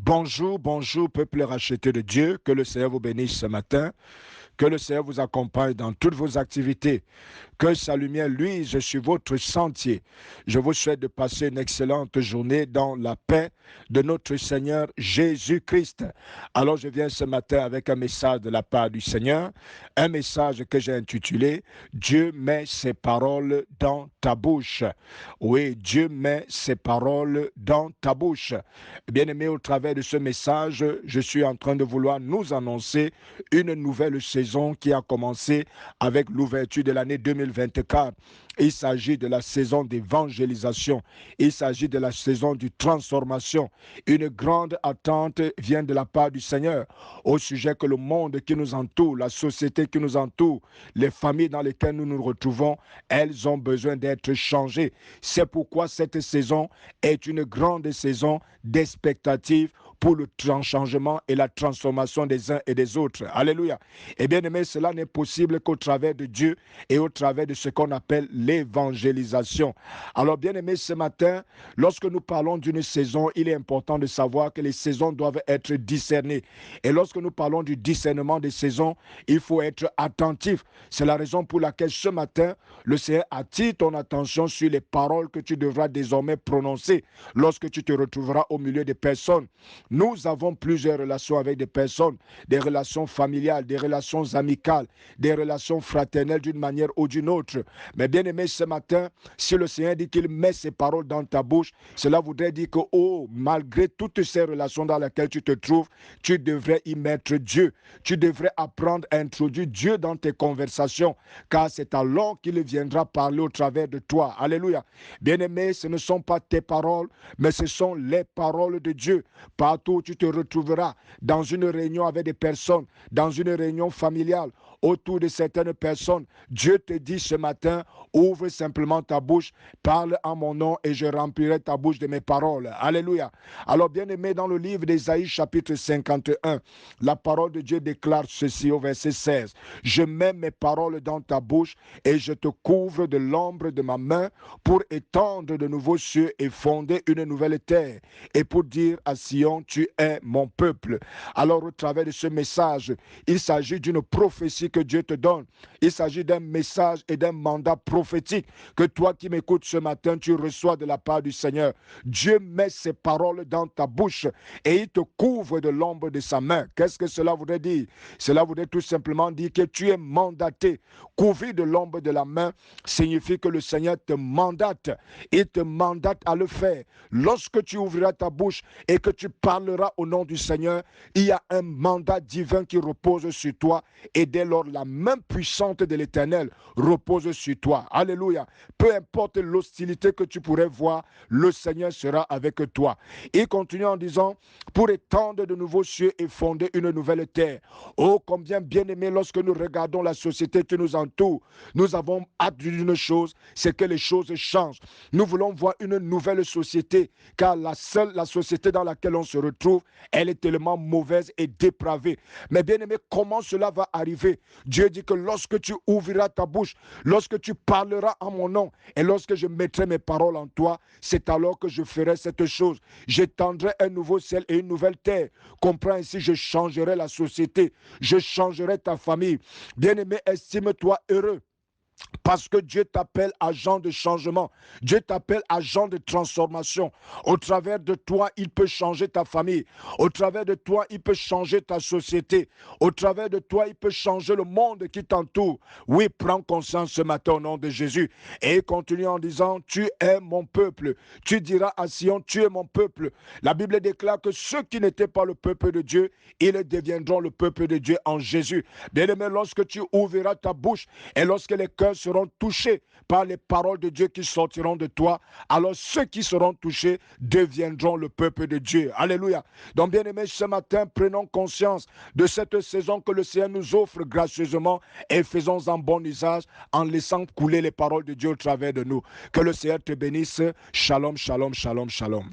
Bonjour, bonjour, peuple racheté de Dieu. Que le Seigneur vous bénisse ce matin. Que le Seigneur vous accompagne dans toutes vos activités. Que sa lumière luise sur votre sentier. Je vous souhaite de passer une excellente journée dans la paix de notre Seigneur Jésus-Christ. Alors je viens ce matin avec un message de la part du Seigneur, un message que j'ai intitulé « Dieu met ses paroles dans ta bouche ». Oui, Dieu met ses paroles dans ta bouche. Bien-aimé, au travers de ce message, je suis en train de vouloir nous annoncer une nouvelle saison qui a commencé avec l'ouverture de l'année 2024. Il s'agit de la saison d'évangélisation. Il s'agit de la saison de transformation. Une grande attente vient de la part du Seigneur au sujet que le monde qui nous entoure, la société qui nous entoure, les familles dans lesquelles nous nous retrouvons, elles ont besoin d'être changées. C'est pourquoi cette saison est une grande saison d'expectative pour le changement et la transformation des uns et des autres. Alléluia. Et bien aimé, cela n'est possible qu'au travers de Dieu et au travers de ce qu'on appelle l'évangélisation. Alors bien aimé, ce matin, lorsque nous parlons d'une saison, il est important de savoir que les saisons doivent être discernées. Et lorsque nous parlons du discernement des saisons, il faut être attentif. C'est la raison pour laquelle ce matin, le Seigneur attire ton attention sur les paroles que tu devras désormais prononcer lorsque tu te retrouveras au milieu des personnes. Nous avons plusieurs relations avec des personnes, des relations familiales, des relations amicales, des relations fraternelles d'une manière ou d'une autre. Mais bien aimé, ce matin, si le Seigneur dit qu'il met ses paroles dans ta bouche, cela voudrait dire que, malgré toutes ces relations dans lesquelles tu te trouves, tu devrais y mettre Dieu. Tu devrais apprendre à introduire Dieu dans tes conversations, car c'est alors qu'il viendra parler au travers de toi. Alléluia. Bien aimé, ce ne sont pas tes paroles, mais ce sont les paroles de Dieu. Partout où tu te retrouveras, dans une réunion avec des personnes, dans une réunion familiale, autour de certaines personnes, Dieu te dit ce matin, ouvre simplement ta bouche, parle en mon nom et je remplirai ta bouche de mes paroles. Alléluia. Alors bien aimé, dans le livre d'Ésaïe chapitre 51, la parole de Dieu déclare ceci au verset 16. Je mets mes paroles dans ta bouche et je te couvre de l'ombre de ma main pour étendre de nouveaux cieux et fonder une nouvelle terre et pour dire à Sion, tu es mon peuple. Alors au travers de ce message, il s'agit d'une prophétie que Dieu te donne. Il s'agit d'un message et d'un mandat prophétique que toi qui m'écoutes ce matin, tu reçois de la part du Seigneur. Dieu met ses paroles dans ta bouche et il te couvre de l'ombre de sa main. Qu'est-ce que cela voudrait dire? Cela voudrait tout simplement dire que tu es mandaté. Couvert de l'ombre de la main signifie que le Seigneur te mandate. Il te mandate à le faire. Lorsque tu ouvriras ta bouche et que tu parleras au nom du Seigneur, il y a un mandat divin qui repose sur toi et dès lors la main puissante de l'Éternel repose sur toi. Alléluia. Peu importe l'hostilité que tu pourrais voir, le Seigneur sera avec toi. Il continue en disant, pour étendre de nouveaux cieux et fonder une nouvelle terre. Oh, combien bien aimé lorsque nous regardons la société qui nous entoure, nous avons hâte d'une chose, c'est que les choses changent. Nous voulons voir une nouvelle société, car la société dans laquelle on se retrouve, elle est tellement mauvaise et dépravée. Mais bien aimé, comment cela va arriver? Dieu dit que lorsque tu ouvriras ta bouche, lorsque tu parleras en mon nom, et lorsque je mettrai mes paroles en toi, c'est alors que je ferai cette chose. J'étendrai un nouveau ciel et une nouvelle terre. Comprends ici, je changerai la société, je changerai ta famille. Bien aimé, estime-toi heureux. Parce que Dieu t'appelle agent de changement. Dieu t'appelle agent de transformation. Au travers de toi, il peut changer ta famille. Au travers de toi, il peut changer ta société. Au travers de toi, il peut changer le monde qui t'entoure. Oui, prends conscience ce matin au nom de Jésus. Et continue en disant, tu es mon peuple. Tu diras à Sion, tu es mon peuple. La Bible déclare que ceux qui n'étaient pas le peuple de Dieu, ils deviendront le peuple de Dieu en Jésus. Bien-aimé, lorsque tu ouvriras ta bouche et lorsque les cœurs seront touchés par les paroles de Dieu qui sortiront de toi, alors ceux qui seront touchés deviendront le peuple de Dieu. Alléluia. Donc bien aimé, ce matin, prenons conscience de cette saison que le Seigneur nous offre gracieusement et faisons en bon usage en laissant couler les paroles de Dieu au travers de nous. Que le Seigneur te bénisse. Shalom, shalom, shalom, shalom.